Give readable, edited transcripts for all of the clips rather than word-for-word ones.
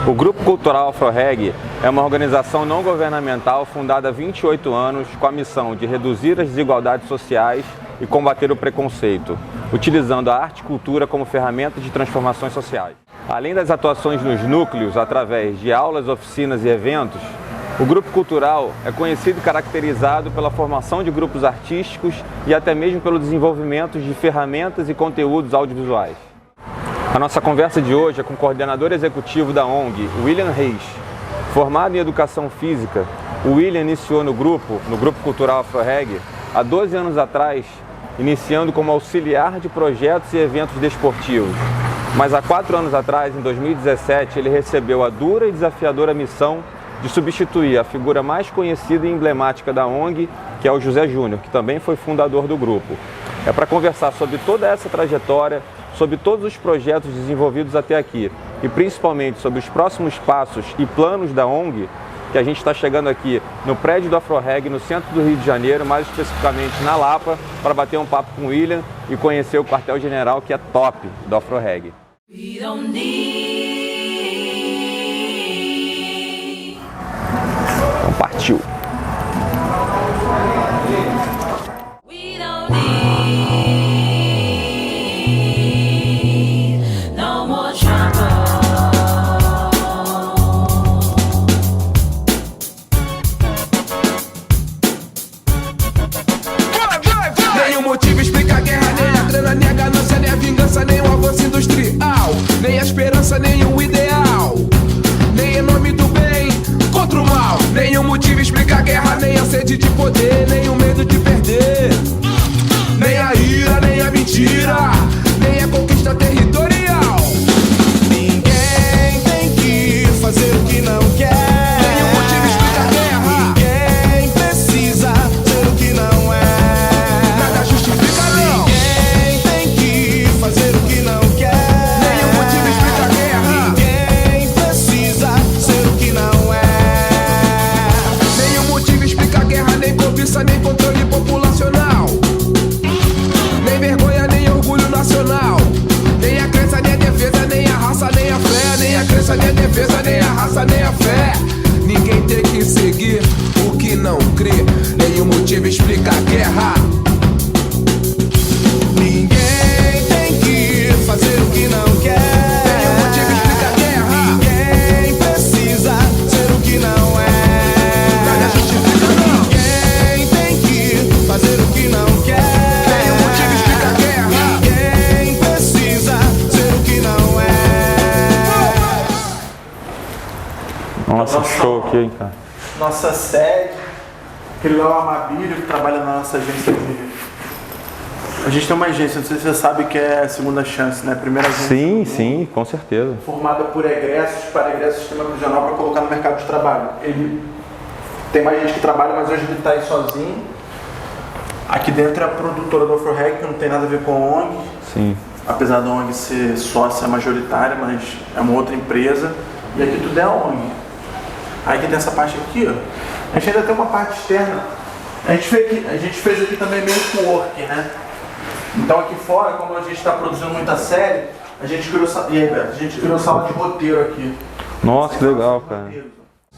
O Grupo Cultural Afro-Reg é uma organização não governamental fundada há 28 anos com a missão de reduzir as desigualdades sociais e combater o preconceito, utilizando a arte e cultura como ferramenta de transformações sociais. Além das atuações nos núcleos, através de aulas, oficinas e eventos, o Grupo Cultural é conhecido e caracterizado pela formação de grupos artísticos e até mesmo pelo desenvolvimento de ferramentas e conteúdos audiovisuais. A nossa conversa de hoje é com o coordenador executivo da ONG, William Reis. Formado em Educação Física, o William iniciou no Grupo Cultural Afro-Reg, há 12 anos atrás, iniciando como auxiliar de projetos e eventos desportivos. Mas há 4 anos atrás, em 2017, ele recebeu a dura e desafiadora missão de substituir a figura mais conhecida e emblemática da ONG, que é o José Júnior, que também foi fundador do grupo. É para conversar sobre toda essa trajetória, sobre todos os projetos desenvolvidos até aqui e principalmente sobre os próximos passos e planos da ONG, que a gente está chegando aqui no prédio do Afro-Reg, no centro do Rio de Janeiro, mais especificamente na Lapa, para bater um papo com o William e conhecer o quartel-general, que é top do Afro-Reg. Então partiu! Nem a ganância, nem a vingança, nem o avanço industrial, nem a esperança, nem o ideal, nem em nome do bem contra o mal. Nenhum motivo explica a guerra, nem a sede de poder, nem o medo de perder, nem a ira, nem a mentira, nem a conquista territorial. Ninguém tem que fazer o que não quer. Nenhum motivo explica a guerra. Ninguém precisa ser o que não é. Nada justifica não. Fazer o que não quer. Nenhum motivo explica a guerra. Ninguém precisa ser o que não é. Nenhum motivo explica a guerra, nem cobiça, nem controle populacional, nem vergonha, nem orgulho nacional, nem a crença, nem a defesa, nem a raça, nem a fé. Nem a crença, nem a defesa, nem a raça, nem a fé. Ninguém tem que seguir o que não crê. Nenhum motivo explica a guerra. Fazer o que não quer. Nenhum motivo explica a guerra. Ninguém precisa ser o que não é. Nada justifica não. Ninguém tem que fazer o que não quer. Nenhum motivo explica a guerra. Ninguém precisa ser o que não é. Nossa, show aqui, hein, cara. Nossa sede, aquele lá, o Amabílio, que trabalha na nossa agência de... A gente tem uma agência, não sei se você sabe, que é a Segunda Chance, né? Primeira agência. Sim, sim, com certeza. Formada por egressos, para egressos do sistema prisional, para colocar no mercado de trabalho. Ele tem mais gente que trabalha, mas hoje ele está aí sozinho. Aqui dentro é a produtora do Afro-Reg, que não tem nada a ver com a ONG. Sim. Apesar da ONG ser sócia majoritária, mas é uma outra empresa. E aqui tudo é a ONG. Aí que tem essa parte aqui, ó. A gente ainda tem uma parte externa. A gente fez aqui também meio com work, né? Então aqui fora, como a gente está produzindo muita série, a gente criou sala de roteiro aqui. Nossa, que legal, cara.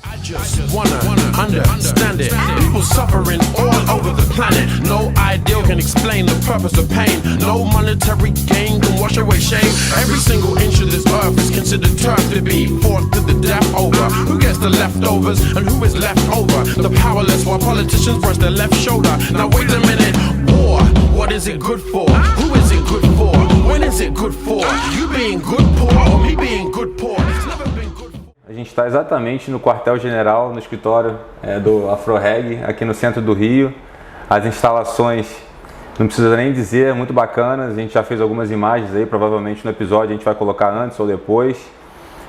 I just wanna understand it. People suffering all over the planet. No ideal can explain the purpose of pain. No monetary gain can wash away shame. Every single inch of this earth is considered turf to be forced to the death over. Who gets the leftovers and who is left over? The powerless while politicians brush their left shoulder. Now wait a minute, war, what is it good for? Who is it good for? When is it good for? You being good poor or me being good poor? It's never been good. A gente está exatamente no quartel-general, no escritório do Afro-Reg, aqui no centro do Rio. As instalações, não precisa nem dizer, muito bacanas. A gente já fez algumas imagens aí, provavelmente no episódio a gente vai colocar antes ou depois.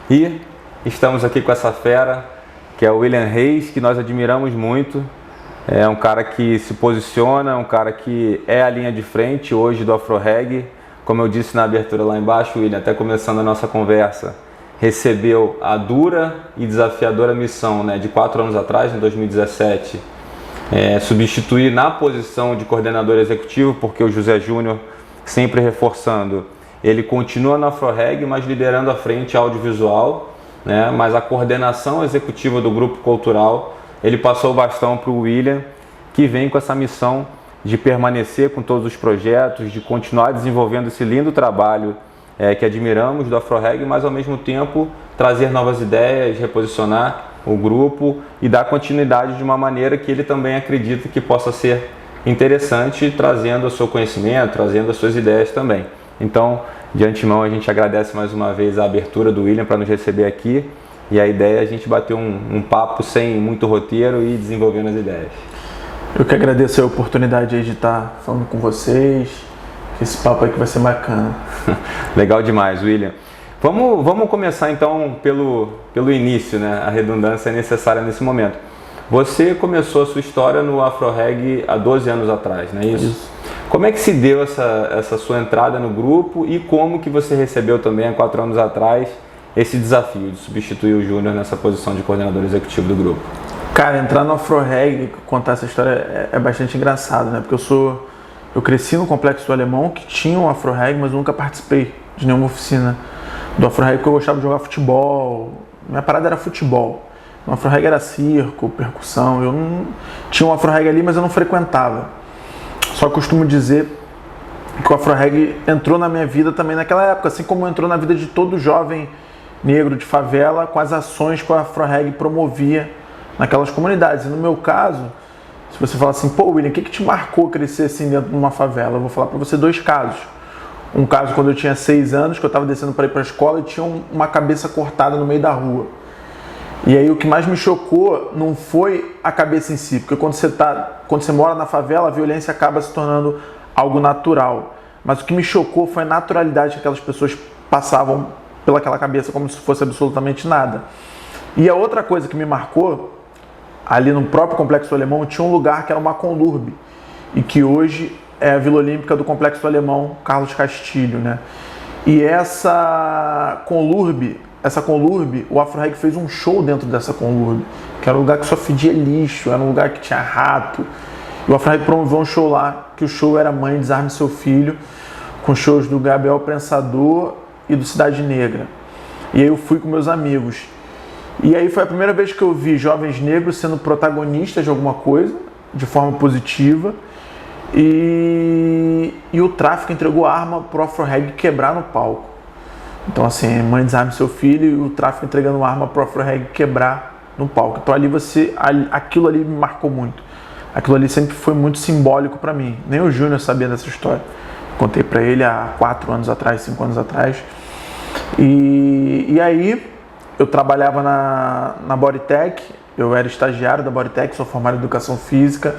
E estamos aqui com essa fera, que é o William Reis, que nós admiramos muito. É um cara que se posiciona, um cara que é a linha de frente hoje do Afro-Reg. Como eu disse na abertura lá embaixo, William, até começando a nossa conversa, recebeu a dura e desafiadora missão, né, de 4 anos atrás, em 2017, substituir na posição de coordenador executivo, porque o José Júnior, sempre reforçando, ele continua na Afro-Reg, mas liderando a frente audiovisual. né? Mas a coordenação executiva do grupo cultural, ele passou o bastão para o William, que vem com essa missão de permanecer com todos os projetos, de continuar desenvolvendo esse lindo trabalho que admiramos do Afro-Reg, mas ao mesmo tempo trazer novas ideias, reposicionar o grupo e dar continuidade de uma maneira que ele também acredita que possa ser interessante, trazendo o seu conhecimento, trazendo as suas ideias também. Então, de antemão, a gente agradece mais uma vez a abertura do William para nos receber aqui, e a ideia é a gente bater um papo sem muito roteiro e desenvolvendo as ideias. Eu que agradeço a oportunidade aí de estar falando com vocês, esse papo aí que vai ser bacana. Legal demais, William. Vamos começar então pelo início, né? A redundância é necessária nesse momento. Você começou a sua história no Afro-Reg há 12 anos atrás, não é isso? Isso. Como é que se deu essa sua entrada no grupo e como que você recebeu também há 4 anos atrás esse desafio de substituir o Júnior nessa posição de coordenador executivo do grupo? Cara, entrar no Afro-Reg, contar essa história é bastante engraçado, né? Porque eu cresci no Complexo do Alemão, que tinha um Afro-Reg, mas eu nunca participei de nenhuma oficina do Afro-Reg, porque eu gostava de jogar futebol. Minha parada era futebol. O Afro-Reg era circo, percussão. Eu não tinha um Afro-Reg ali, mas eu não frequentava. Só costumo dizer que o Afro-Reg entrou na minha vida também naquela época, assim como entrou na vida de todo jovem negro de favela, com as ações que o Afro-Reg promovia naquelas comunidades. E no meu caso, se você falar assim, pô, William, o que te marcou crescer assim dentro de uma favela? Eu vou falar para você 2 casos. Um caso quando eu tinha 6 anos, que eu estava descendo para ir para a escola e tinha uma cabeça cortada no meio da rua. E aí o que mais me chocou não foi a cabeça em si, porque quando você mora na favela, a violência acaba se tornando algo natural. Mas o que me chocou foi a naturalidade que aquelas pessoas passavam pelaquela cabeça como se fosse absolutamente nada. E a outra coisa que me marcou, ali no próprio Complexo do Alemão, tinha um lugar que era uma Conlurb, e que hoje é a Vila Olímpica do Complexo do Alemão, Carlos Castilho, né? E essa Conlurb, o Afro-Reg fez um show dentro dessa Conlurb, que era um lugar que só fedia lixo, era um lugar que tinha rato. E o Afro-Reg promoveu um show lá, que o show era Mãe Desarme Seu Filho, com shows do Gabriel Prensador e do Cidade Negra. E aí eu fui com meus amigos. E aí foi a primeira vez que eu vi jovens negros sendo protagonistas de alguma coisa, de forma positiva. E o tráfico entregou arma pro Afro-Reg quebrar no palco. Então assim, Mãe Desarme Seu Filho e o tráfico entregando arma pro Afro-Reg quebrar no palco. Então aquilo ali me marcou muito. Aquilo ali sempre foi muito simbólico para mim. Nem o Júnior sabia dessa história. Contei para ele há 4 anos atrás, 5 anos atrás. E aí eu trabalhava na Bodytech, eu era estagiário da Bodytech, sou formado em Educação Física.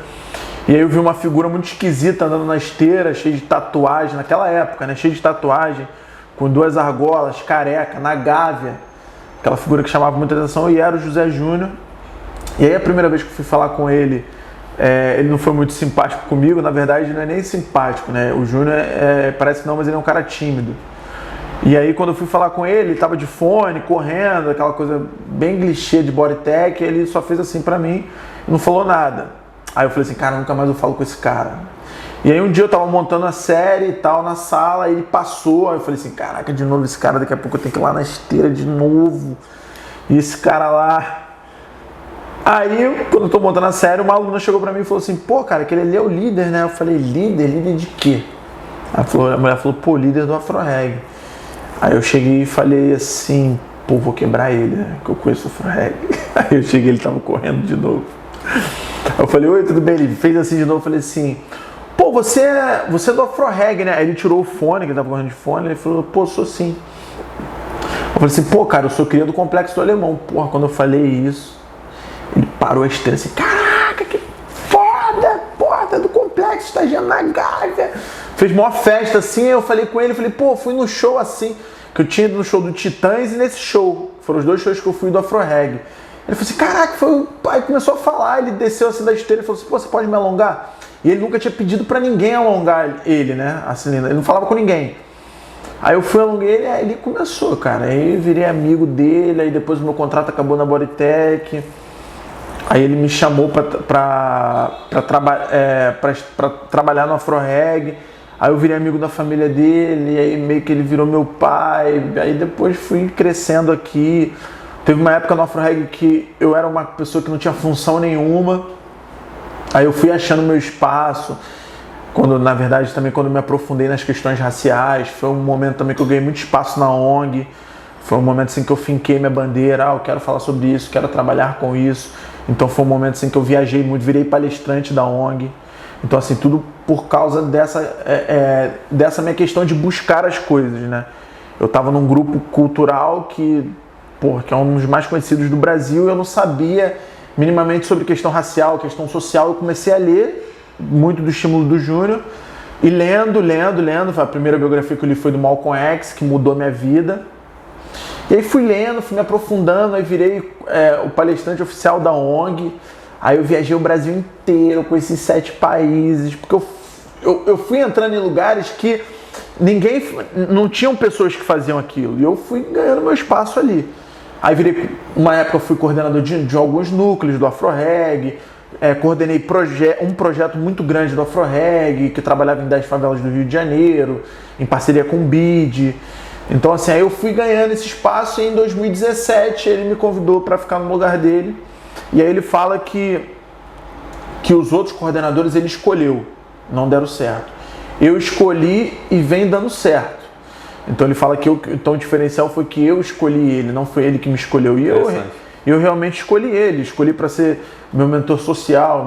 E aí eu vi uma figura muito esquisita andando na esteira, cheia de tatuagem, naquela época, né? Cheia de tatuagem, com 2 argolas, careca, na Gávea. Aquela figura que chamava muita atenção, e era o José Júnior. E aí a primeira vez que eu fui falar com ele, ele não foi muito simpático comigo, na verdade não é nem simpático, né? O Júnior parece que não, mas ele é um cara tímido. E aí quando eu fui falar com ele tava de fone, correndo, aquela coisa bem clichê de Bodytech, ele só fez assim pra mim e não falou nada. Aí eu falei assim, cara, nunca mais eu falo com esse cara. E aí um dia eu tava montando a série e tal na sala, ele passou, aí eu falei assim, caraca, de novo esse cara, daqui a pouco eu tenho que ir lá na esteira de novo. E esse cara lá... Aí, quando eu tô montando a série, uma aluna chegou pra mim e falou assim, pô, cara, aquele ali é o líder, né? Eu falei, líder? Líder de quê? A mulher falou, pô, líder do Afro-Reg. Aí eu cheguei e falei assim, pô, vou quebrar ele, né? Que eu conheço o Afro-Reg. Aí eu cheguei, ele tava correndo de novo. Aí eu falei, oi, tudo bem? Ele fez assim de novo, eu falei assim, pô, você é do Afro-Reg, né? Aí ele tirou o fone, que ele tava correndo de fone, ele falou, pô, sou sim. Eu falei assim, pô, cara, eu sou cria do Complexo do Alemão. Porra, quando eu falei isso, ele parou a esteira assim, caraca, que foda, porra, do Complexo, estagiando na Gávea. Fez maior festa assim, eu falei com ele, falei, pô, fui no show assim, que eu tinha ido no show do Titãs e nesse show. Foram os 2 shows que eu fui do Afro-Reg. Ele falou assim, caraca, foi... Aí começou a falar, ele desceu assim da esteira e falou assim, pô, você pode me alongar? E ele nunca tinha pedido pra ninguém alongar ele, né? Assim, ele não falava com ninguém. Aí eu fui alongar ele, aí ele começou, cara. Aí eu virei amigo dele, aí depois o meu contrato acabou na Bodytech. Aí ele me chamou pra trabalhar no Afro-Reg. Aí eu virei amigo da família dele, aí meio que ele virou meu pai. Aí depois fui crescendo aqui. Teve uma época no AfroReg que eu era uma pessoa que não tinha função nenhuma, aí eu fui achando meu espaço, na verdade também quando eu me aprofundei nas questões raciais, foi um momento também que eu ganhei muito espaço na ONG, foi um momento assim que eu finquei minha bandeira, eu quero falar sobre isso, quero trabalhar com isso, então foi um momento assim que eu viajei muito, virei palestrante da ONG, então assim, tudo por causa dessa minha questão de buscar as coisas, né? Eu estava num grupo cultural que é um dos mais conhecidos do Brasil, eu não sabia minimamente sobre questão racial, questão social, eu comecei a ler muito do estímulo do Júnior, e lendo, a primeira biografia que eu li foi do Malcolm X, que mudou minha vida, e aí fui lendo, fui me aprofundando, aí virei o palestrante oficial da ONG, aí eu viajei o Brasil inteiro, conheci 7 países, porque eu fui entrando em lugares que não tinham pessoas que faziam aquilo, e eu fui ganhando meu espaço ali. Aí uma época eu fui coordenador de alguns núcleos do AfroReg, coordenei um projeto muito grande do AfroReg, que trabalhava em 10 favelas do Rio de Janeiro, em parceria com o BID. Então assim, aí eu fui ganhando esse espaço e em 2017 ele me convidou para ficar no lugar dele. E aí ele fala que os outros coordenadores ele escolheu, não deram certo. Eu escolhi e vem dando certo. Então ele fala que então o diferencial foi que eu escolhi ele, não foi ele que me escolheu. E eu realmente escolhi para ser meu mentor social,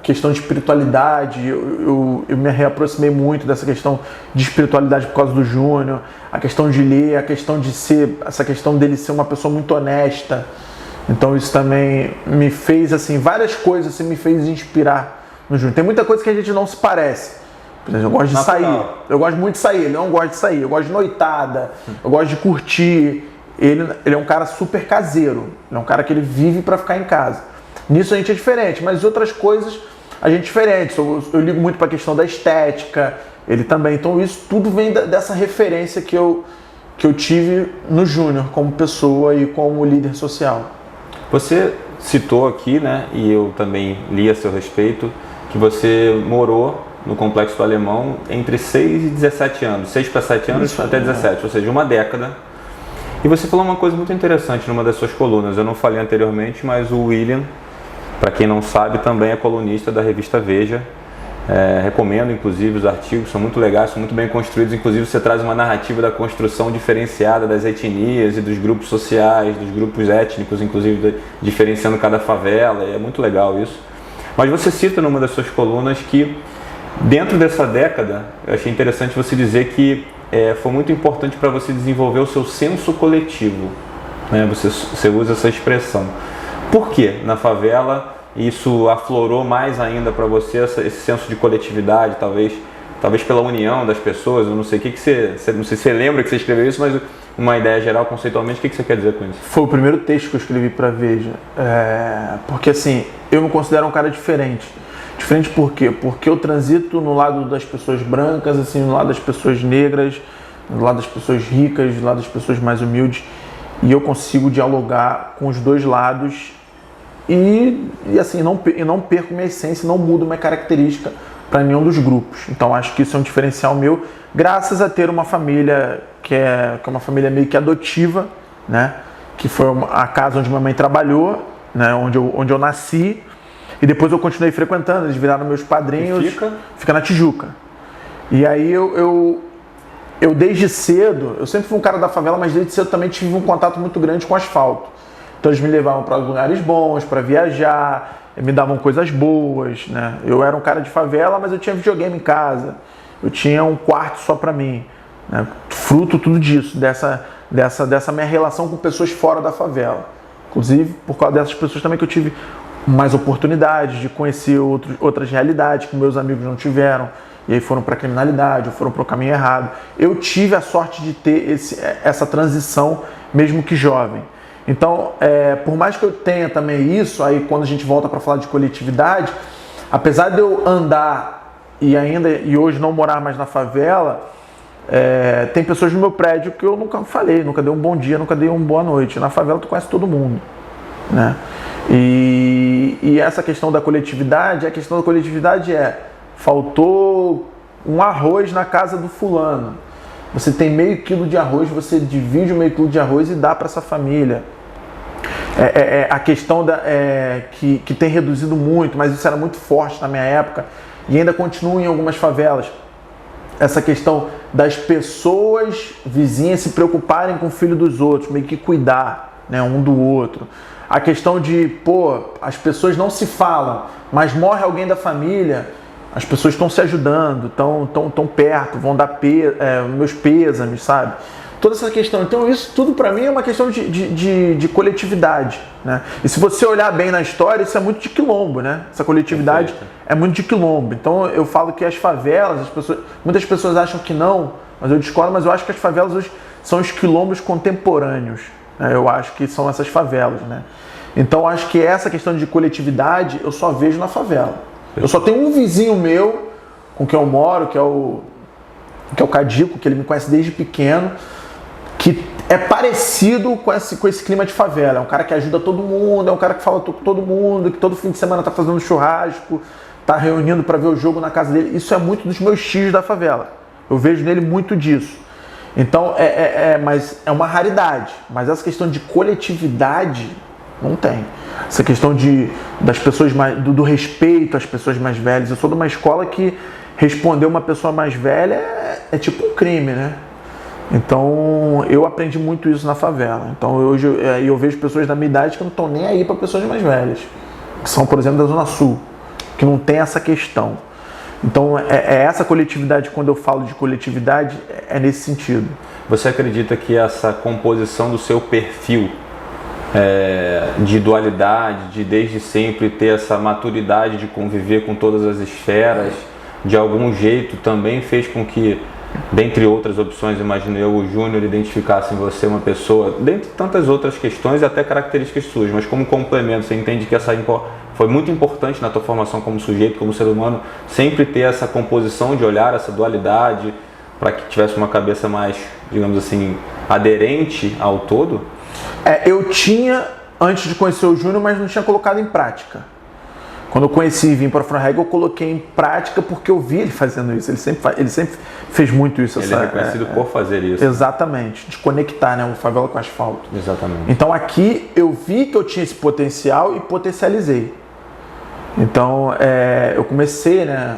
questão de espiritualidade. Eu me reaproximei muito dessa questão de espiritualidade por causa do Júnior, a questão de ler, essa questão dele ser uma pessoa muito honesta. Então isso também me fez, assim, várias coisas assim, me fez inspirar no Júnior. Tem muita coisa que a gente não se parece. Por exemplo, eu gosto de sair, eu gosto muito de sair, ele não gosta de sair, eu gosto de noitada, eu gosto de curtir. Ele é um cara super caseiro, ele é um cara que ele vive para ficar em casa. Nisso a gente é diferente, mas outras coisas a gente é diferente. Eu ligo muito para a questão da estética, ele também. Então isso tudo vem dessa referência que eu tive no Júnior como pessoa e como líder social. Você citou aqui, né, e eu também li a seu respeito, que você morou no Complexo do Alemão entre 6 e 17 anos, 6 para 7 anos até 17, ou seja, uma década. E você falou uma coisa muito interessante numa das suas colunas, eu não falei anteriormente, mas o William, para quem não sabe, também é colunista da revista Veja. Recomendo, inclusive, os artigos, são muito legais, são muito bem construídos. Inclusive, você traz uma narrativa da construção diferenciada das etnias e dos grupos sociais, dos grupos étnicos, inclusive diferenciando cada favela, e é muito legal isso. Mas você cita numa das suas colunas que, dentro dessa década, eu achei interessante você dizer que foi muito importante para você desenvolver o seu senso coletivo, né? Você usa essa expressão. Por que na favela isso aflorou mais ainda para você esse senso de coletividade, talvez pela união das pessoas? Eu não sei o que você, não sei se você lembra que você escreveu isso, mas uma ideia geral, conceitualmente, o que você quer dizer com isso? Foi o primeiro texto que eu escrevi para Veja, porque assim, eu me considero um cara diferente. Diferente por quê? Porque eu transito no lado das pessoas brancas, assim, no lado das pessoas negras, no lado das pessoas ricas, no lado das pessoas mais humildes, e eu consigo dialogar com os dois lados e assim, não perco minha essência, não mudo minha característica para nenhum dos grupos. Então acho que isso é um diferencial meu, graças a ter uma família que é uma família meio que adotiva, né? Que foi a casa onde minha mãe trabalhou, né? Onde eu nasci. E depois eu continuei frequentando, eles viraram meus padrinhos. Fica na Tijuca. E aí eu desde cedo, eu sempre fui um cara da favela, mas desde cedo também tive um contato muito grande com o asfalto. Então eles me levavam para lugares bons, para viajar, me davam coisas boas, né? Eu era um cara de favela, mas eu tinha videogame em casa. Eu tinha um quarto só para mim, né? Fruto tudo disso, dessa minha relação com pessoas fora da favela. Inclusive, por causa dessas pessoas também que eu tive mais oportunidades de conhecer outras realidades que meus amigos não tiveram, e aí foram para a criminalidade, ou foram para o caminho errado. Eu tive a sorte de ter essa transição, mesmo que jovem. Então, por mais que eu tenha também isso, aí quando a gente volta para falar de coletividade, apesar de eu andar e hoje não morar mais na favela, tem pessoas no meu prédio que eu nunca falei, nunca dei um bom dia, nunca dei uma boa noite. Na favela tu conhece todo mundo, né? E essa questão da coletividade, faltou um arroz na casa do fulano. Você tem meio quilo de arroz, você divide o meio quilo de arroz e dá para essa família. A questão que tem reduzido muito, mas isso era muito forte na minha época e ainda continua em algumas favelas. Essa questão das pessoas vizinhas se preocuparem com o filho dos outros, meio que cuidar, né, um do outro. A questão de, as pessoas não se falam, mas morre alguém da família, as pessoas estão se ajudando, estão perto, vão dar meus pêsames, sabe? Toda essa questão. Então isso tudo para mim é uma questão de coletividade, né? E se você olhar bem na história, isso é muito de quilombo, né? Essa coletividade é muito de quilombo. Então eu falo que as favelas, muitas pessoas acham que não, mas eu discordo, mas eu acho que as favelas hoje são os quilombos contemporâneos, né? Eu acho que são essas favelas, né? Então eu acho que essa questão de coletividade eu só vejo na favela. Eu só tenho um vizinho meu com quem eu moro, que é o Cadico, que ele me conhece desde pequeno, que é parecido com esse clima de favela. É um cara que ajuda todo mundo, é um cara que fala com todo mundo, que todo fim de semana tá fazendo churrasco, tá reunindo para ver o jogo na casa dele. Isso é muito dos meus tios da favela. Eu vejo nele muito disso. Então, mas é uma raridade. Mas essa questão de coletividade não tem. Essa questão das pessoas do respeito às pessoas mais velhas. Eu sou de uma escola que responder uma pessoa mais velha é tipo um crime, né? Então, eu aprendi muito isso na favela. Então, hoje eu vejo pessoas da minha idade que não estão nem aí para pessoas mais velhas. Que são, por exemplo, da Zona Sul. Que não tem essa questão. Então, essa coletividade, quando eu falo de coletividade, é nesse sentido. Você acredita que essa composição do seu perfil de dualidade, de desde sempre ter essa maturidade de conviver com todas as esferas, de algum jeito também fez com que, dentre outras opções, imagino eu, o Júnior identificasse em você uma pessoa, dentre tantas outras questões e até características suas, mas como complemento, você entende que essa foi muito importante na tua formação como sujeito, como ser humano, sempre ter essa composição de olhar, essa dualidade, para que tivesse uma cabeça mais, digamos assim, aderente ao todo? Eu tinha, antes de conhecer o Júnior, mas não tinha colocado em prática. Quando eu conheci e vim para a Afro-Reg, eu coloquei em prática porque eu vi ele fazendo isso. Ele sempre fez muito isso. Ele é reconhecido por fazer isso. Exatamente. De conectar, né, o favela com o asfalto. Exatamente. Então aqui eu vi que eu tinha esse potencial e potencializei. Então eu comecei, né,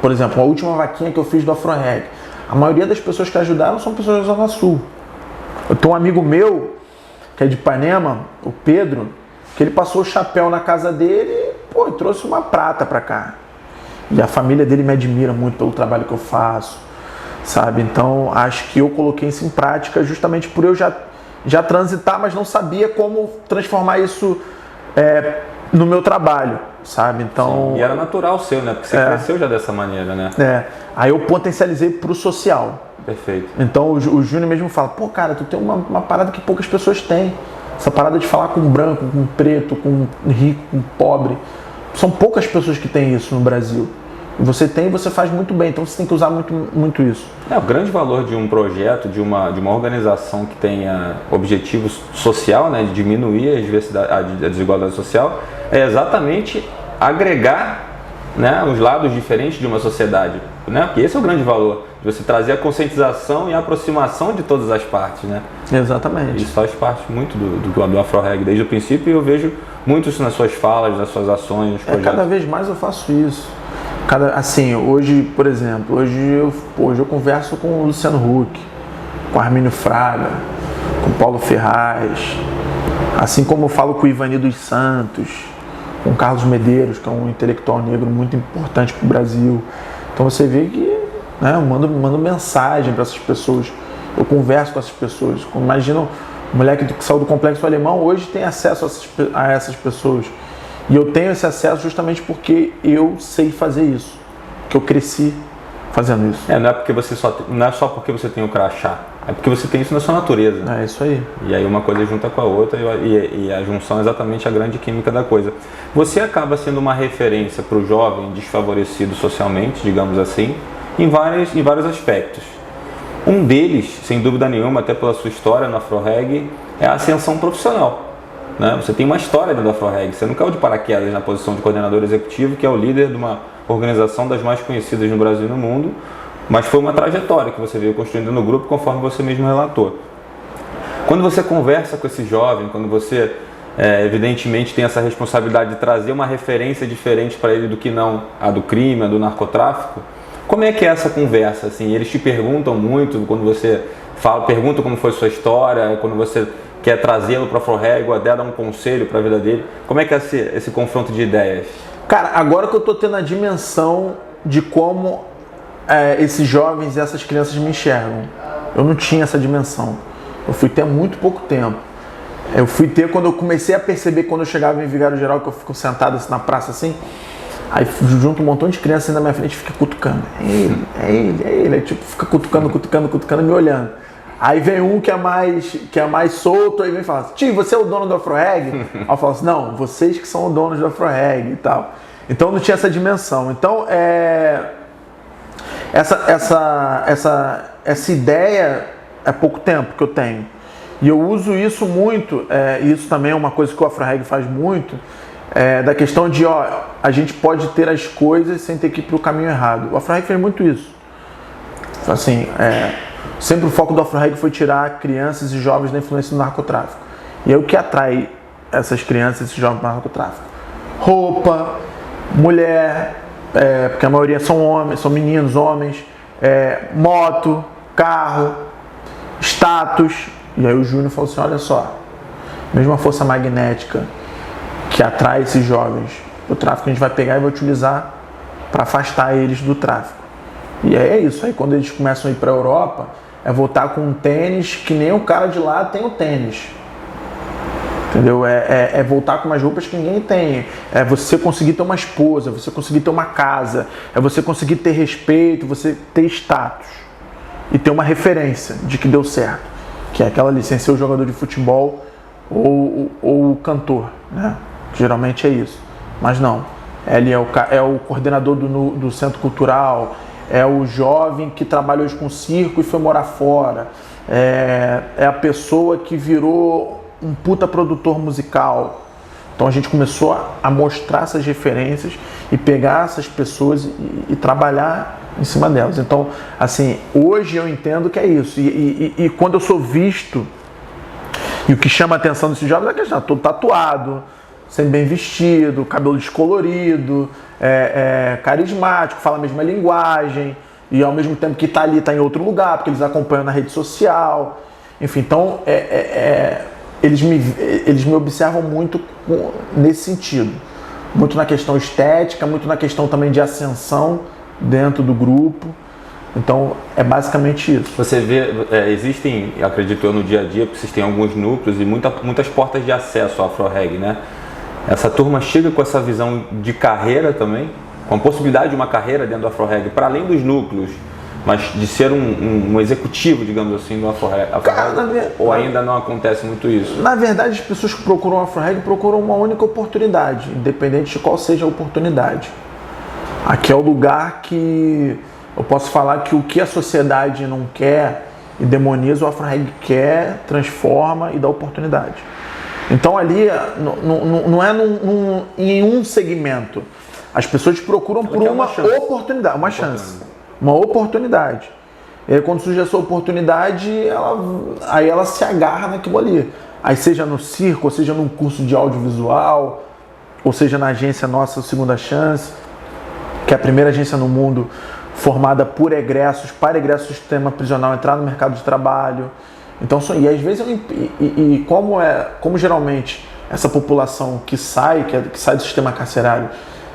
por exemplo, a última vaquinha que eu fiz do Afro-Reg, a maioria das pessoas que ajudaram são pessoas da Zona Sul. Eu tenho um amigo meu, que é de Ipanema, o Pedro, que ele passou o chapéu na casa dele e trouxe uma prata pra cá. E a família dele me admira muito pelo trabalho que eu faço, sabe? Então, acho que eu coloquei isso em prática justamente por eu já transitar, mas não sabia como transformar isso no meu trabalho, sabe? Então, sim, e era natural seu, né? Porque você cresceu já dessa maneira, né? Aí eu potencializei pro social. Perfeito. Então, o Júnior mesmo fala, cara, tu tem uma parada que poucas pessoas têm. Essa parada de falar com branco, com preto, com rico, com pobre. São poucas pessoas que têm isso no Brasil. E você tem e você faz muito bem, então você tem que usar muito, muito isso. O grande valor de um projeto, de uma organização que tenha objetivo social, né, de diminuir a desigualdade social, é exatamente agregar, né, os lados diferentes de uma sociedade, né? Porque esse é o grande valor, de você trazer a conscientização e a aproximação de todas as partes, né? Exatamente. Isso faz parte muito do Afro-Reg desde o princípio, e eu vejo muito isso nas suas falas, nas suas ações, nos projetos. Cada vez mais eu faço isso. Assim, hoje, por exemplo, hoje eu converso com o Luciano Huck, com o Armínio Fraga, com o Paulo Ferraz, assim como eu falo com o Ivani dos Santos, com o Carlos Medeiros, que é um intelectual negro muito importante para o Brasil. Então você vê que, né, eu mando mensagem para essas pessoas, eu converso com essas pessoas. Imagina um moleque que saiu do Complexo Alemão, hoje tem acesso a essas pessoas. E eu tenho esse acesso justamente porque eu sei fazer isso, que eu cresci fazendo isso. Não é só porque você tem o crachá, é porque você tem isso na sua natureza. É isso aí. E aí uma coisa junta com a outra e a junção é exatamente a grande química da coisa. Você acaba sendo uma referência para o jovem desfavorecido socialmente, digamos assim, em vários aspectos. Um deles, sem dúvida nenhuma, até pela sua história na Afro-Reg, é a ascensão profissional. Né? Você tem uma história dentro da Afro-Reg, você não caiu de paraquedas na posição de coordenador executivo, que é o líder de uma organização das mais conhecidas no Brasil e no mundo, mas foi uma trajetória que você veio construindo no grupo, conforme você mesmo relatou. Quando você conversa com esse jovem, quando você evidentemente tem essa responsabilidade de trazer uma referência diferente para ele do que não a do crime, a do narcotráfico. Como é que é essa conversa? Assim, eles te perguntam muito quando você fala, perguntam como foi sua história, quando você quer trazê-lo para a Afro-Reg, ou até dar um conselho para a vida dele. Como é que é esse confronto de ideias? Cara, agora que eu tô tendo a dimensão de como esses jovens e essas crianças me enxergam. Eu não tinha essa dimensão. Eu fui ter há muito pouco tempo. Eu fui ter quando eu comecei a perceber, quando eu chegava em Vigário Geral, que eu fico sentado assim, na praça assim, aí junto um montão de crianças assim, na minha frente, fica cutucando. É ele. Aí tipo, fica cutucando, me olhando. Aí vem um que é mais solto, aí vem e fala assim, tio, você é o dono do Afro-Reg? Aí eu falo assim, não, vocês que são os donos do Afro-Reg e tal. Então eu não tinha essa dimensão. Então essa ideia é pouco tempo que eu tenho. E eu uso isso muito, isso também é uma coisa que o Afro-Reg faz muito, da questão de, a gente pode ter as coisas sem ter que ir para o caminho errado. O Afro-Reg fez muito isso. Assim, sempre o foco do Afro-Reg foi tirar crianças e jovens da influência do narcotráfico. E aí o que atrai essas crianças e esses jovens do narcotráfico? Roupa, mulher, porque a maioria são homens, são meninos, homens, moto, carro, status. E aí o Júnior falou assim, olha só, mesmo a força magnética que atrai esses jovens do tráfico, a gente vai pegar e vai utilizar para afastar eles do tráfico. E aí é isso, aí quando eles começam a ir para a Europa, voltar com um tênis que nem o cara de lá tem o tênis. Entendeu? Voltar com umas roupas que ninguém tem. É você conseguir ter uma esposa, você conseguir ter uma casa, é você conseguir ter respeito, você ter status. E ter uma referência de que deu certo. Que é aquela licença, o jogador de futebol ou o cantor, né? Geralmente é isso. Mas não. Ele é o coordenador do centro cultural, é o jovem que trabalha hoje com circo e foi morar fora, é a pessoa que virou um puta produtor musical. Então a gente começou a mostrar essas referências e pegar essas pessoas e trabalhar em cima delas. Então, assim, hoje eu entendo que é isso. E quando eu sou visto, e o que chama a atenção desses jovens é que está todo tatuado, sempre bem vestido, cabelo descolorido, carismático, fala a mesma linguagem, e ao mesmo tempo que está ali, está em outro lugar, porque eles acompanham na rede social. Enfim, então, eles me observam muito nesse sentido. Muito na questão estética, muito na questão também de ascensão dentro do grupo. Então, é basicamente isso. Você vê, existem, acredito eu, no dia a dia, porque vocês têm alguns núcleos e muitas portas de acesso ao Afro-Reg, né? Essa turma chega com essa visão de carreira também, com a possibilidade de uma carreira dentro do Afro-Reg, para além dos núcleos, mas de ser um executivo, digamos assim, do Afro-Reg, ou ainda não acontece muito isso? Na verdade, as pessoas que procuram o Afro-Reg procuram uma única oportunidade, independente de qual seja a oportunidade. Aqui é o lugar que eu posso falar que o que a sociedade não quer e demoniza, o Afro-Reg quer, transforma e dá oportunidade. Então ali não é em um segmento. As pessoas procuram por uma oportunidade, uma chance, uma oportunidade. E aí quando surge essa oportunidade, ela se agarra naquilo ali. Aí seja no circo, ou seja num curso de audiovisual, ou seja na agência nossa Segunda Chance, que é a primeira agência no mundo formada por egressos, para egressos do sistema prisional entrar no mercado de trabalho. Então, e às vezes, como geralmente essa população que sai do sistema carcerário,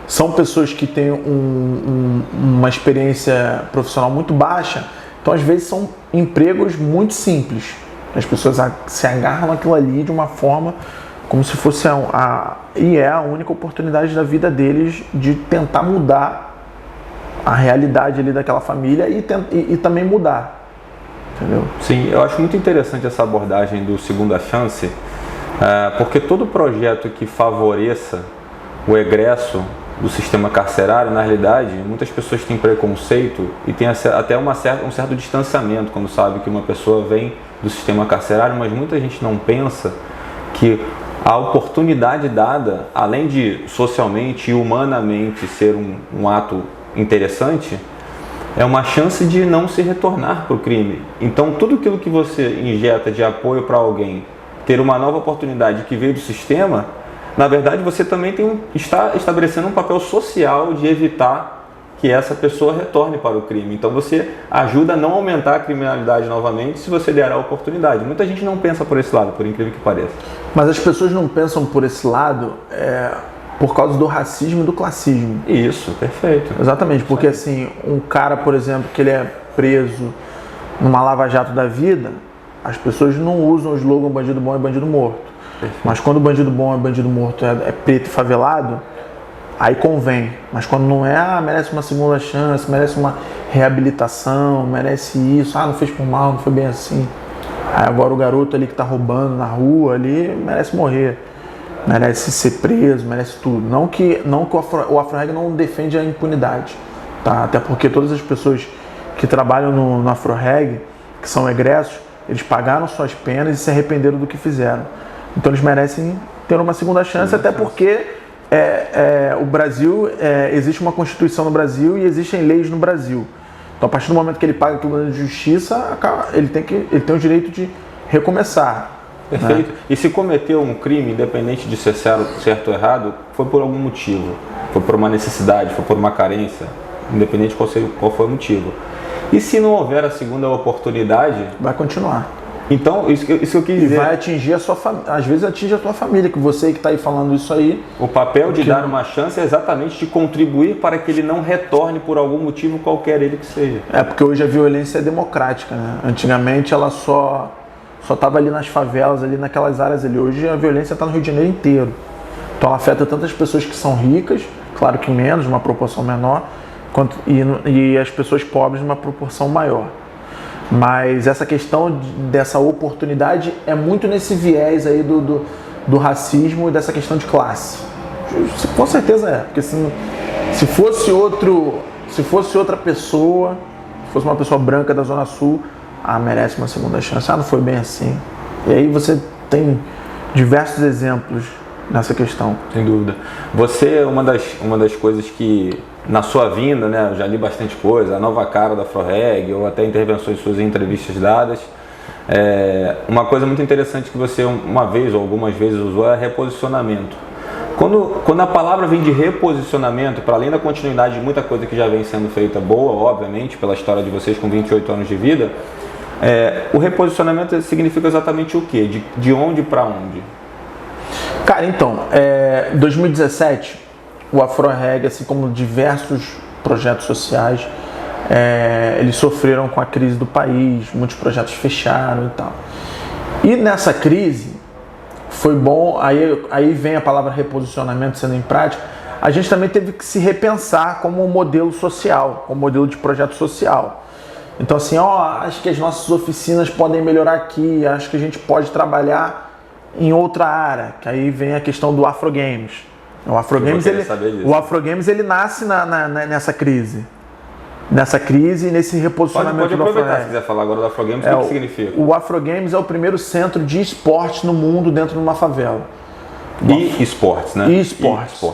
são pessoas que têm uma experiência profissional muito baixa, então às vezes são empregos muito simples. As pessoas se agarram naquilo ali de uma forma como se fosse a única oportunidade da vida deles de tentar mudar a realidade ali daquela família e também mudar. Entendeu? Sim, eu acho muito interessante essa abordagem do Segunda Chance, porque todo projeto que favoreça o egresso do sistema carcerário, na realidade, muitas pessoas têm preconceito e tem até um certo distanciamento quando sabe que uma pessoa vem do sistema carcerário, mas muita gente não pensa que a oportunidade dada, além de socialmente e humanamente ser um ato interessante, é uma chance de não se retornar para o crime. Então tudo aquilo que você injeta de apoio para alguém ter uma nova oportunidade que veio do sistema, na verdade você também está estabelecendo um papel social de evitar que essa pessoa retorne para o crime. Então você ajuda a não aumentar a criminalidade novamente se você der a oportunidade. Muita gente não pensa por esse lado, por incrível que pareça. Mas as pessoas não pensam por esse lado por causa do racismo e do classismo. Isso, perfeito. Exatamente, porque assim, um cara, por exemplo, que ele é preso numa lava-jato da vida, as pessoas não usam o slogan bandido bom é bandido morto. Perfeito. Mas quando o bandido bom é bandido morto é preto e favelado, aí convém. Mas quando não é, merece uma segunda chance, merece uma reabilitação, merece isso, não fez por mal, não foi bem assim. Aí agora o garoto ali que tá roubando na rua ali merece morrer, merece ser preso, merece tudo. Não que o Afro-Reg não defende a impunidade, tá? Até porque todas as pessoas que trabalham no Afro-Reg, que são egressos, eles pagaram suas penas e se arrependeram do que fizeram. Então eles merecem ter uma segunda chance, até porque o Brasil, existe uma Constituição no Brasil e existem leis no Brasil. Então a partir do momento que ele paga aquilo na justiça, ele tem o direito de recomeçar. Perfeito. Né? E se cometeu um crime, independente de ser certo ou errado, foi por algum motivo. Foi por uma necessidade, foi por uma carência, independente qual foi o motivo. E se não houver a segunda oportunidade... vai continuar. Então, isso que eu quis dizer... E vai atingir a sua família, às vezes atinge a tua família, que você que está aí falando isso aí... O papel de dar uma chance é exatamente de contribuir para que ele não retorne por algum motivo qualquer ele que seja. Porque hoje a violência é democrática, né? Antigamente ela só estava ali nas favelas, ali naquelas áreas ali. Hoje a violência está no Rio de Janeiro inteiro. Então ela afeta tantas pessoas que são ricas, claro que menos, uma proporção menor, e as pessoas pobres numa proporção maior. Mas essa questão dessa oportunidade é muito nesse viés aí do racismo e dessa questão de classe. Com certeza é, porque se fosse outra pessoa, se fosse uma pessoa branca da Zona Sul, merece uma segunda chance. Não foi bem assim. E aí você tem diversos exemplos nessa questão. Sem dúvida. Você, uma das coisas que, na sua vinda, né, eu já li bastante coisa, a nova cara da Afro-Reg, ou até intervenções suas em entrevistas dadas, uma coisa muito interessante que você uma vez ou algumas vezes usou é reposicionamento. Quando a palavra vem de reposicionamento, para além da continuidade de muita coisa que já vem sendo feita boa, obviamente, pela história de vocês com 28 anos de vida, o reposicionamento significa exatamente o quê? De onde para onde? Cara, então, em 2017, o Afro-Reg, assim como diversos projetos sociais, eles sofreram com a crise do país, muitos projetos fecharam e tal. E nessa crise, foi bom, aí vem a palavra reposicionamento sendo em prática, a gente também teve que se repensar como um modelo social, como um modelo de projeto social. Então assim, acho que as nossas oficinas podem melhorar aqui, acho que a gente pode trabalhar em outra área, que aí vem a questão do Afro Games. O Afro Games ele nasce nessa crise. Nessa crise e nesse reposicionamento do Afro Games. Pode aproveitar se quiser falar agora do Afro Games, o que significa? O Afro Games é o primeiro centro de esporte no mundo dentro de uma favela. E esportes, né? E esportes.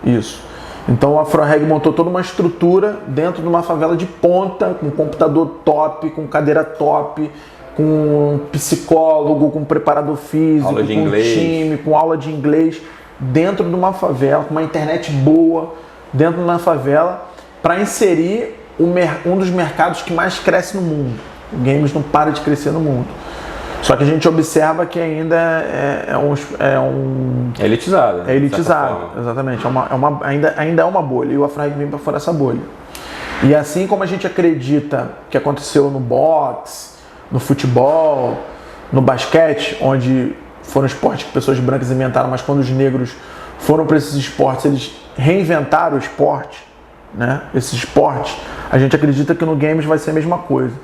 Isso. Então o Afro-Reg montou toda uma estrutura dentro de uma favela de ponta, com computador top, com cadeira top, com psicólogo, com preparador físico, com time, com aula de inglês, dentro de uma favela, com uma internet boa, dentro de uma favela, para inserir um dos mercados que mais cresce no mundo. O games não para de crescer no mundo. Só que a gente observa que ainda é elitizado. É elitizado, exatamente. Ainda é uma bolha, e o Afro-Reg vem para fora dessa bolha. E assim como a gente acredita que aconteceu no boxe, no futebol, no basquete, onde foram esportes que pessoas brancas inventaram, mas quando os negros foram para esses esportes, eles reinventaram o esporte, né? Esses esportes, a gente acredita que no games vai ser a mesma coisa.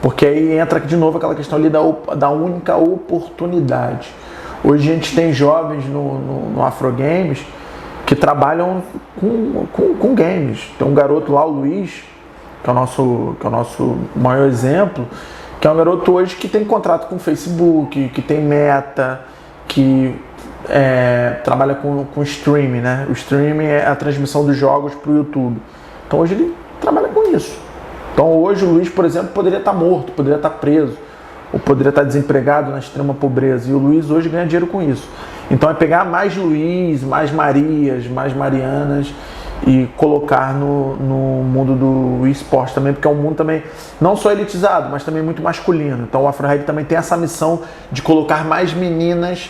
Porque aí entra de novo aquela questão ali da única oportunidade. Hoje a gente tem jovens no Afro Games que trabalham com games. Tem um garoto lá, o Luiz, que é o nosso maior exemplo, que é um garoto hoje que tem contrato com o Facebook, que tem Meta, que trabalha com streaming, né? O streaming é a transmissão dos jogos para o YouTube. Então hoje ele trabalha com isso. Então hoje o Luiz, por exemplo, poderia estar morto, poderia estar preso. ou poderia estar desempregado na extrema pobreza. E o Luiz hoje ganha dinheiro com isso. Então é pegar mais Luiz, mais Marias, mais Marianas e colocar no mundo do esporte também, porque é um mundo também não só elitizado, mas também muito masculino. Então o Afro Reggae também tem essa missão de colocar mais meninas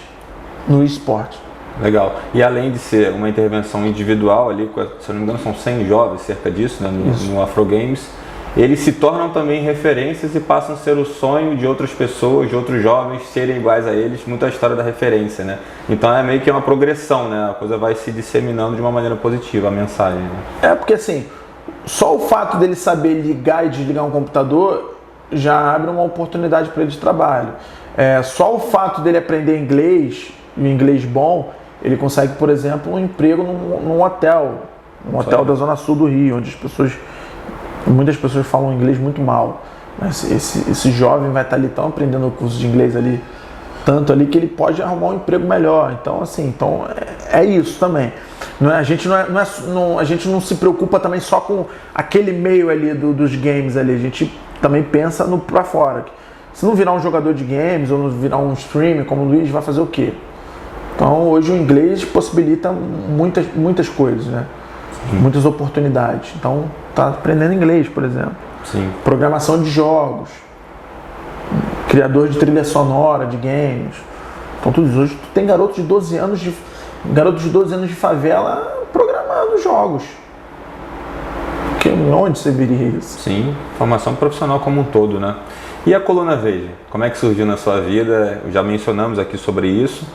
no esporte. Legal. E além de ser uma intervenção individual ali, se eu não me engano são 100 jovens, cerca disso, né, no Afro Games, eles se tornam também referências e passam a ser o sonho de outras pessoas, de outros jovens serem iguais a eles, muita história da referência, né? Então é meio que uma progressão, né? A coisa vai se disseminando de uma maneira positiva, a mensagem, né? É porque assim, só o fato dele saber ligar e desligar um computador já abre uma oportunidade para ele de trabalho. Só o fato dele aprender inglês, e inglês bom, ele consegue, por exemplo, um emprego num hotel, da Zona Sul do Rio, onde muitas pessoas falam inglês muito mal. Mas esse jovem vai estar ali tão aprendendo o curso de inglês ali, tanto ali que ele pode arrumar um emprego melhor. Então, assim, é isso também. A gente não se preocupa também só com aquele meio ali dos games ali. A gente também pensa no pra fora. Se não virar um jogador de games ou não virar um streamer como o Luiz, vai fazer o quê? Então, hoje o inglês possibilita muitas coisas, né? Muitas oportunidades. Então, tá aprendendo inglês, por exemplo. Sim. Programação de jogos, criador de trilha sonora de games. Então, tudo hoje tem garotos de 12 anos de favela programando jogos. Onde você viria isso? Sim, formação profissional como um todo, né? E a Coluna Veja? Como é que surgiu na sua vida? Já mencionamos aqui sobre isso.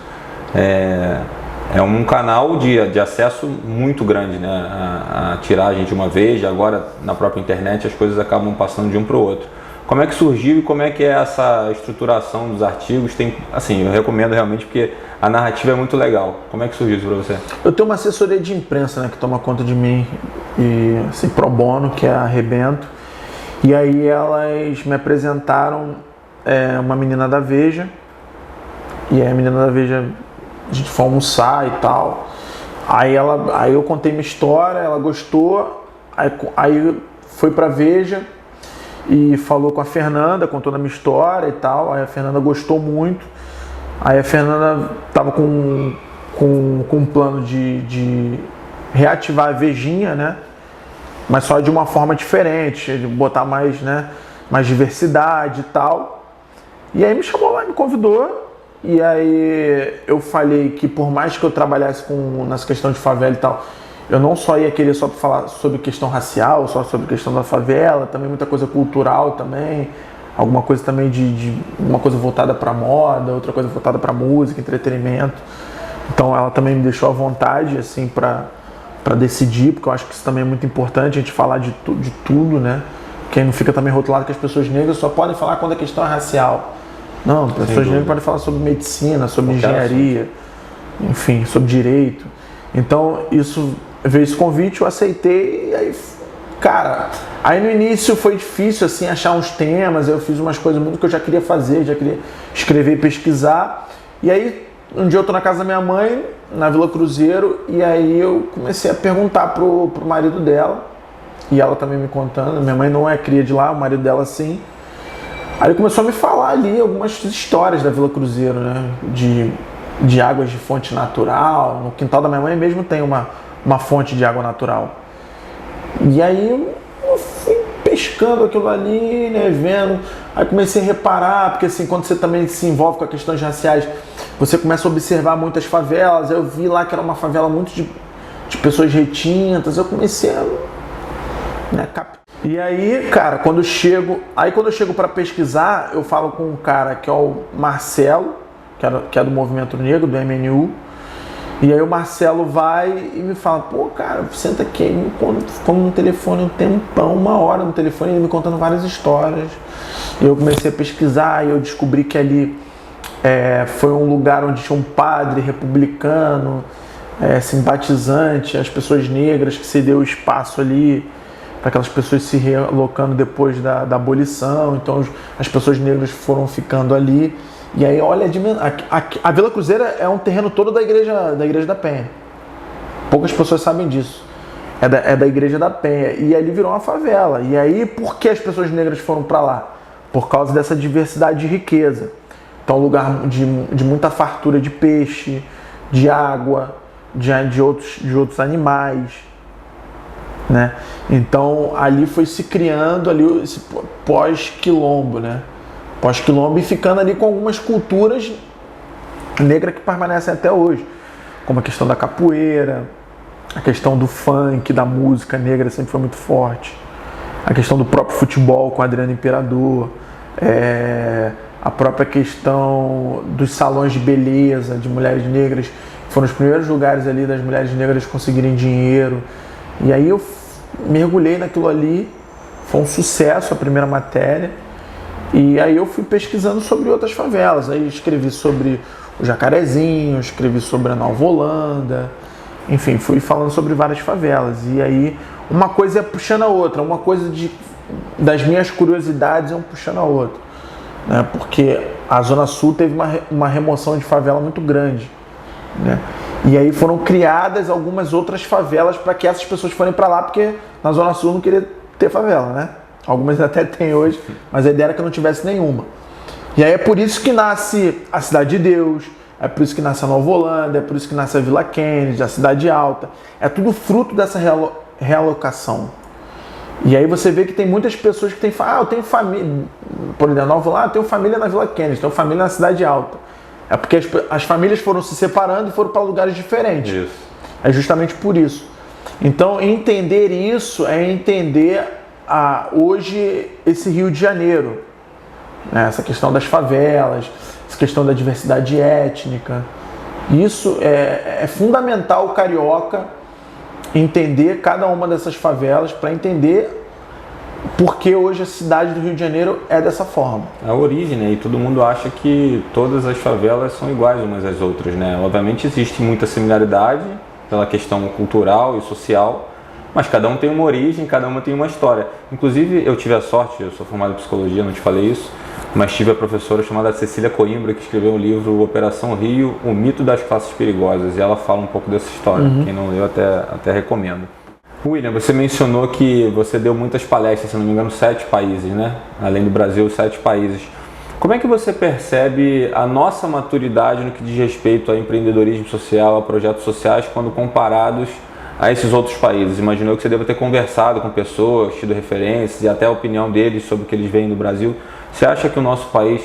É um canal de acesso muito grande, né? A tiragem de uma Veja, agora na própria internet as coisas acabam passando de um para o outro. Como é que surgiu e como é que é essa estruturação dos artigos? Assim, eu recomendo realmente porque a narrativa é muito legal. Como é que surgiu isso para você? Eu tenho uma assessoria de imprensa, né, que toma conta de mim, e assim, pro bono, que é a Arrebento. E aí elas me apresentaram uma menina da Veja. E aí a menina da Veja, a gente foi almoçar e tal. Aí eu contei minha história, ela gostou. Aí foi pra Veja e falou com a Fernanda, contou a minha história e tal. Aí a Fernanda gostou muito. Aí a Fernanda tava com um plano de reativar a Vejinha, né? Mas só de uma forma diferente, de botar mais, né, mais diversidade e tal. E aí me chamou lá, me convidou. E aí eu falei que por mais que eu trabalhasse nessa questão de favela e tal, eu não só ia querer só falar sobre questão racial, só sobre questão da favela, também muita coisa cultural também, alguma coisa também de uma coisa voltada para moda, outra coisa voltada para música, entretenimento. Então ela também me deixou à vontade assim para decidir, porque eu acho que isso também é muito importante, a gente falar de tudo, né? Quem não fica também rotulado que as pessoas negras só podem falar quando a questão é racial. Não, as pessoas negras podem falar sobre medicina, sobre engenharia, enfim, sobre direito. Então, veio esse convite, eu aceitei e aí, cara, aí no início foi difícil, assim, achar uns temas, eu fiz umas coisas muito que eu já queria fazer, já queria escrever e pesquisar. E aí, um dia eu tô na casa da minha mãe, na Vila Cruzeiro, e aí eu comecei a perguntar pro marido dela, e ela também me contando, minha mãe não é cria de lá, o marido dela sim. Aí ele começou a me falar ali algumas histórias da Vila Cruzeiro, né? De águas de fonte natural. No quintal da minha mãe mesmo tem uma fonte de água natural. E aí eu fui pescando aquilo ali, né? Vendo. Aí comecei a reparar, porque assim, quando você também se envolve com as questões raciais, você começa a observar muitas favelas. Aí eu vi lá que era uma favela muito de pessoas retintas. Eu comecei a... né, E aí, cara, quando eu chego para pesquisar, eu falo com um cara que é o Marcelo, que é do Movimento Negro, do MNU. E aí o Marcelo vai e me fala, pô, cara, senta aqui. Aí ficamos no telefone um tempão, 1 hora no telefone, ele me contando várias histórias. E eu comecei a pesquisar e eu descobri que ali foi um lugar onde tinha um padre republicano, simpatizante, as pessoas negras, que cedeu o espaço ali para aquelas pessoas se realocando depois da abolição. Então as pessoas negras foram ficando ali. E aí olha a Vila Cruzeiro é um terreno todo da Igreja da Penha. Poucas pessoas sabem disso. É da Igreja da Penha. E ali virou uma favela. E aí por que as pessoas negras foram para lá? por causa dessa diversidade de riqueza. Então, lugar de muita fartura de peixe, de água, de outros animais, né? Então, ali foi se criando ali esse pós-quilombo, né? Pós-quilombo e ficando ali com algumas culturas negras que permanecem até hoje, como a questão da capoeira, a questão do funk, da música negra sempre foi muito forte, a questão do próprio futebol com Adriano Imperador, a própria questão dos salões de beleza de mulheres negras, que foram os primeiros lugares ali das mulheres negras conseguirem dinheiro. E aí eu mergulhei naquilo ali, foi um sucesso a primeira matéria, e aí eu fui pesquisando sobre outras favelas. Aí escrevi sobre o Jacarezinho, escrevi sobre a Nova Holanda, enfim, fui falando sobre várias favelas. E aí uma coisa é puxando a outra, uma coisa das minhas curiosidades é um puxando a outra, né? Porque a Zona Sul teve uma remoção de favela muito grande, né? E aí foram criadas algumas outras favelas para que essas pessoas forem para lá, porque na Zona Sul não queria ter favela, né? Algumas até tem hoje, mas a ideia era que não tivesse nenhuma. E aí é por isso que nasce a Cidade de Deus, é por isso que nasce a Nova Holanda, é por isso que nasce a Vila Kennedy, a Cidade Alta. É tudo fruto dessa realocação. E aí você vê que tem muitas pessoas que têm, eu tenho família, por exemplo, Nova Holanda, eu tenho família na Vila Kennedy, tenho família na Cidade Alta. É porque as famílias foram se separando e foram para lugares diferentes. Isso. É justamente por isso. Então, entender isso é entender hoje esse Rio de Janeiro, né? Essa questão das favelas, essa questão da diversidade étnica. Isso é fundamental o carioca entender cada uma dessas favelas para entender por que hoje a cidade do Rio de Janeiro é dessa forma. A origem, né? E todo mundo acha que todas as favelas são iguais umas às outras, né? Obviamente existe muita similaridade pela questão cultural e social, mas cada um tem uma origem, cada uma tem uma história. Inclusive, eu tive a sorte, eu sou formado em psicologia, não te falei isso, mas tive a professora chamada Cecília Coimbra, que escreveu um livro, Operação Rio, o mito das classes perigosas, e ela fala um pouco dessa história. Quem não leu, até recomendo. William, você mencionou que você deu muitas palestras, se não me engano, 7 países, né? Além do Brasil, 7 países. Como é que você percebe a nossa maturidade no que diz respeito a empreendedorismo social, a projetos sociais, quando comparados a esses outros países? Imaginou que você deva ter conversado com pessoas, tido referências e até a opinião deles sobre o que eles veem no Brasil. Você acha que o nosso país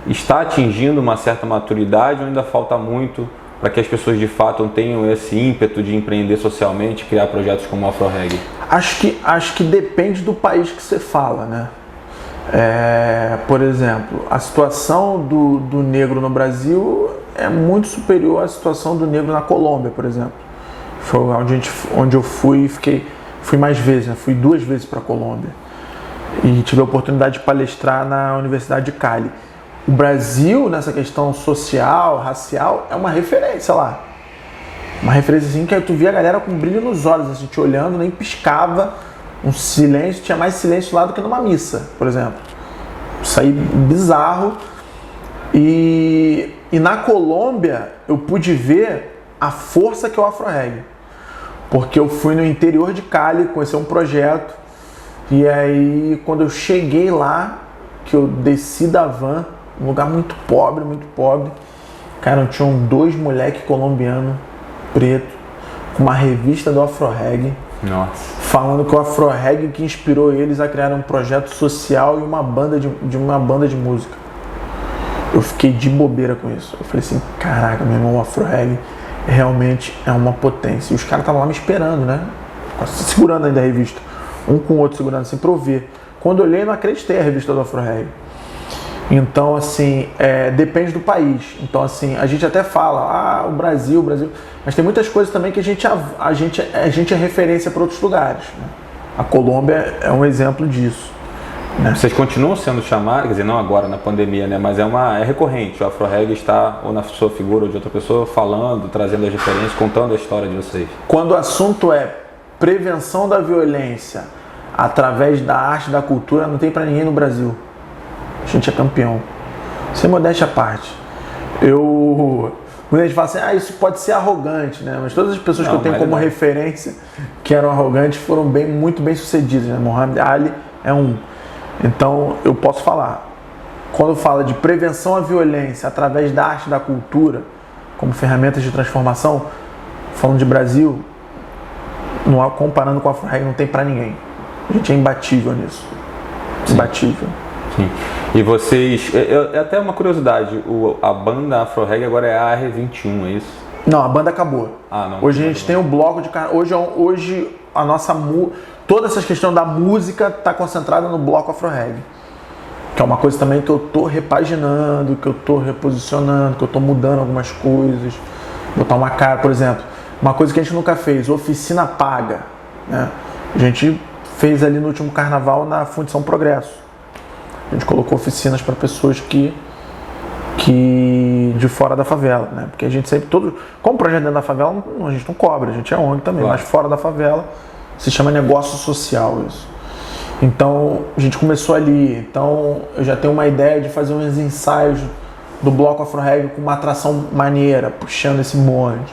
está atingindo uma certa maturidade ou ainda falta muito para que as pessoas de fato tenham esse ímpeto de empreender socialmente, criar projetos como o Afro-Reg? Acho que depende do país que você fala, né? Por exemplo, a situação do negro no Brasil é muito superior à situação do negro na Colômbia, por exemplo. Foi onde eu fui mais vezes, né? Fui 2 vezes para a Colômbia e tive a oportunidade de palestrar na Universidade de Cali. O Brasil, nessa questão social, racial, é uma referência lá. Uma referência assim que tu via a galera com brilho nos olhos, assim, te olhando, nem piscava, um silêncio, tinha mais silêncio lá do que numa missa, por exemplo. Isso aí bizarro. E na Colômbia eu pude ver a força que é o Afro-Reg. Porque eu fui no interior de Cali conhecer um projeto, e aí quando eu cheguei lá, que eu desci da van, um lugar muito pobre, cara, tinham 2 moleques colombianos, preto, com uma revista do Afro-Reg, falando que o Afro-Reg que inspirou eles a criar um projeto social e uma banda de música. Eu fiquei de bobeira com isso. Eu falei assim, caraca, meu irmão, o Afro-Reg realmente é uma potência. E os caras estavam lá me esperando, né? Segurando ainda a revista. Um com o outro segurando assim pra eu ver. Quando eu olhei, eu não acreditei a revista do Afro-Reg. Então, assim, depende do país. Então, assim, a gente até fala, o Brasil, mas tem muitas coisas também que a gente é referência para outros lugares, né? A Colômbia é um exemplo disso, né? Vocês continuam sendo chamados, quer dizer, não agora na pandemia, né? Mas é recorrente. O Afro-Reg está, ou na sua figura ou de outra pessoa, falando, trazendo as referências, contando a história de vocês. Quando o assunto é prevenção da violência através da arte e da cultura, não tem para ninguém no Brasil. A gente é campeão. Sem modéstia à parte. Quando a gente fala assim, isso pode ser arrogante, né? Mas todas as pessoas que eu tenho como referência que eram arrogantes foram muito bem sucedidas, né? Muhammad Ali é um. Então, eu posso falar, quando fala de prevenção à violência através da arte e da cultura, como ferramentas de transformação, falando de Brasil, comparando com a Afro Reggae, não tem pra ninguém. A gente é imbatível nisso. Sim. Imbatível. Sim. E vocês, até uma curiosidade, a banda Afro Reggae agora é a AR21, é isso? Não, a banda acabou. Não, hoje a gente tem o bloco de carnaval. Hoje a nossa toda essa questão da música está concentrada no bloco Afro Reggae, que é uma coisa também que eu tô repaginando, que eu tô reposicionando, que eu tô mudando algumas coisas, botar uma cara, por exemplo, uma coisa que a gente nunca fez, oficina paga, né? A gente fez ali no último carnaval na Fundição Progresso. A gente colocou oficinas para pessoas que de fora da favela, né? Porque a gente sempre, como projeto dentro da favela, a gente não cobra, a gente é ONG também, claro. Mas fora da favela se chama negócio social isso. Então a gente começou ali, então eu já tenho uma ideia de fazer uns ensaios do bloco Afro Reggae com uma atração maneira, puxando esse bonde.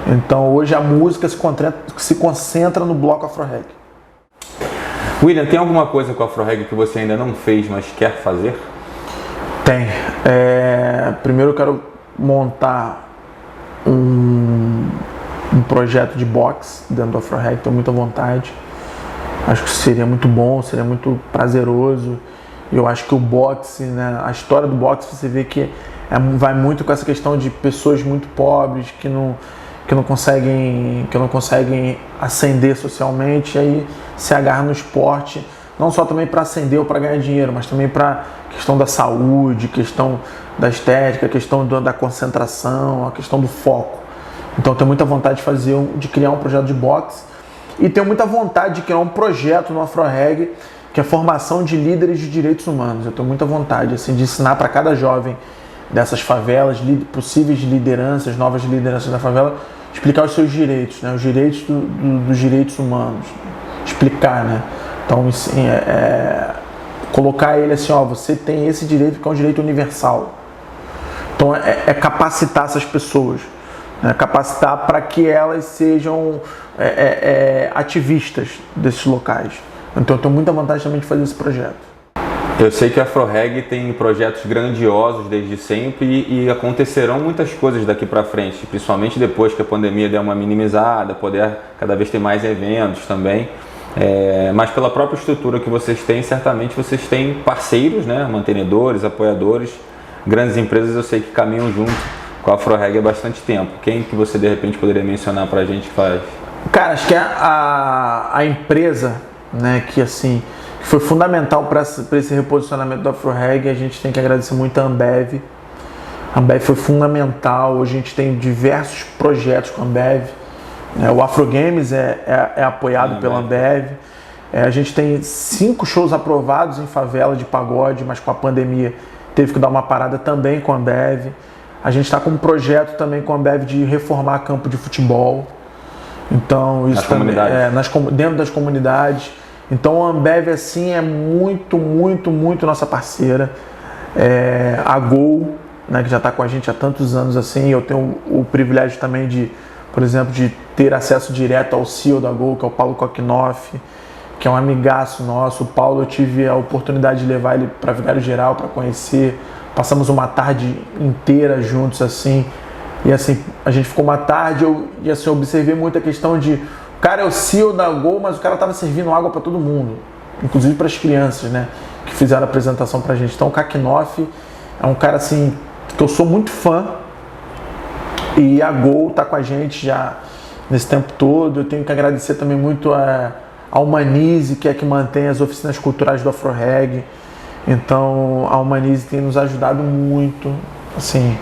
Então hoje a música se concentra no bloco Afro Reggae. William, tem alguma coisa com a Afro Reggae que você ainda não fez, mas quer fazer? Tem. Primeiro eu quero montar um projeto de boxe dentro do Afro Reggae, tenho muita vontade. Acho que seria muito bom, seria muito prazeroso. Eu acho que o boxe, né, a história do boxe, você vê que vai muito com essa questão de pessoas muito pobres que não conseguem ascender socialmente, e aí se agarra no esporte, não só também para ascender ou para ganhar dinheiro, mas também para questão da saúde, questão da estética, questão da concentração, a questão do foco. Então eu tenho muita vontade de criar um projeto de boxe e tenho muita vontade de criar um projeto no Afro Reggae que é a formação de líderes de direitos humanos. Eu tenho muita vontade assim, de ensinar para cada jovem dessas favelas, possíveis lideranças, novas lideranças da favela, explicar os seus direitos, né? Os direitos dos direitos humanos, explicar, né? Então, assim, colocar ele assim, você tem esse direito que é um direito universal. Então, é capacitar essas pessoas, né? Capacitar para que elas sejam ativistas desses locais. Então, eu tenho muita vontade também de fazer esse projeto. Eu sei que a Afro Reggae tem projetos grandiosos desde sempre e acontecerão muitas coisas daqui para frente, principalmente depois que a pandemia der uma minimizada, poder cada vez ter mais eventos também. Mas pela própria estrutura que vocês têm, certamente vocês têm parceiros, né, mantenedores, apoiadores, grandes empresas, eu sei que caminham junto com a Afro Reggae há bastante tempo. Quem que você de repente poderia mencionar para a gente que faz? Cara, acho que a empresa, né, que assim foi fundamental para esse reposicionamento do Afro Reggae, a gente tem que agradecer muito a Ambev. A Ambev foi fundamental, hoje a gente tem diversos projetos com a Ambev. O Afro Games é apoiado pela Ambev. A gente tem 5 shows aprovados em favela de pagode, mas com a pandemia teve que dar uma parada também com a Ambev. A gente está com um projeto também com a Ambev de reformar campo de futebol. Então, isso também dentro das comunidades. Então a Ambev assim é muito, muito, muito nossa parceira. A Gol, né, que já está com a gente há tantos anos assim, eu tenho o privilégio também de, por exemplo, de ter acesso direto ao CEO da Gol, que é o Paulo Koknoff, que é um amigaço nosso. O Paulo, eu tive a oportunidade de levar ele para Vigário Geral para conhecer. Passamos uma tarde inteira juntos assim. E assim, a gente ficou uma tarde e assim, eu observei muito a questão de o cara é o CEO da Gol, mas o cara estava servindo água para todo mundo, inclusive para as crianças, né, que fizeram a apresentação para a gente. Então o Koknoff é um cara assim que eu sou muito fã e a Gol está com a gente já nesse tempo todo. Eu tenho que agradecer também muito a Humanize, que é que mantém as oficinas culturais do Afro Reggae. Então a Humanize tem nos ajudado muito, assim,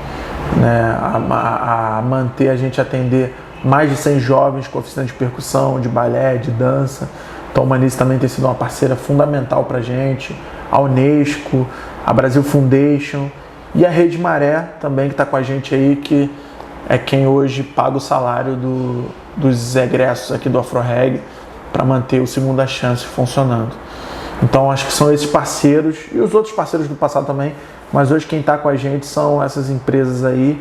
né, a manter a gente atender mais de 100 jovens com oficina de percussão, de balé, de dança. Então a Humanize também tem sido uma parceira fundamental para a gente. A Unesco, a Brasil Foundation e a Rede Maré também, que está com a gente aí, que é quem hoje paga o salário dos egressos aqui do Afro Reggae para manter o Segunda Chance funcionando. Então acho que são esses parceiros e os outros parceiros do passado também, mas hoje quem está com a gente são essas empresas aí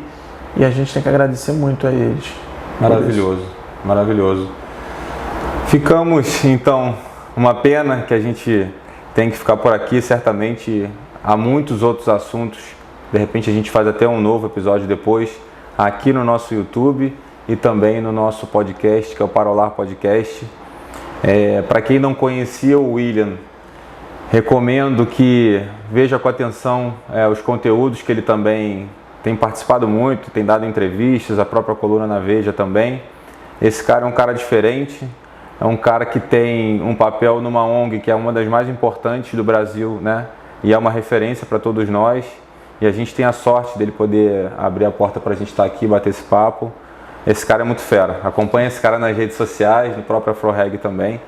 e a gente tem que agradecer muito a eles. Maravilhoso, maravilhoso. Ficamos então, uma pena que a gente tem que ficar por aqui. Certamente há muitos outros assuntos. De repente a gente faz até um novo episódio depois aqui no nosso YouTube e também no nosso podcast, que é o Parolar Podcast. Para quem não conhecia o William, recomendo que veja com atenção os conteúdos que ele também tem participado muito, tem dado entrevistas, a própria coluna na Veja também. Esse cara é um cara diferente, é um cara que tem um papel numa ONG que é uma das mais importantes do Brasil, né? E é uma referência para todos nós. E a gente tem a sorte dele poder abrir a porta para a gente estar aqui e bater esse papo. Esse cara é muito fera. Acompanha esse cara nas redes sociais, no próprio AfroReg também,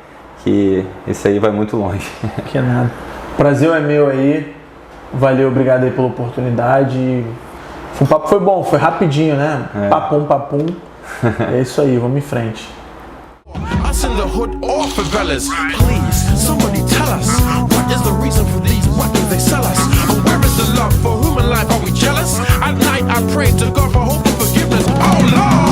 que esse aí vai muito longe. Que nada. O prazer é meu aí. Valeu, obrigado aí pela oportunidade. O papo foi bom, foi rapidinho, né? Papum. É isso aí, vamos em frente. Us in the hood or favelas, please, somebody tell us, what is the reason for these weapons they sell us? And where is the love for human life? Are we jealous? At night I pray to God for hope and forgiveness. Oh Lord!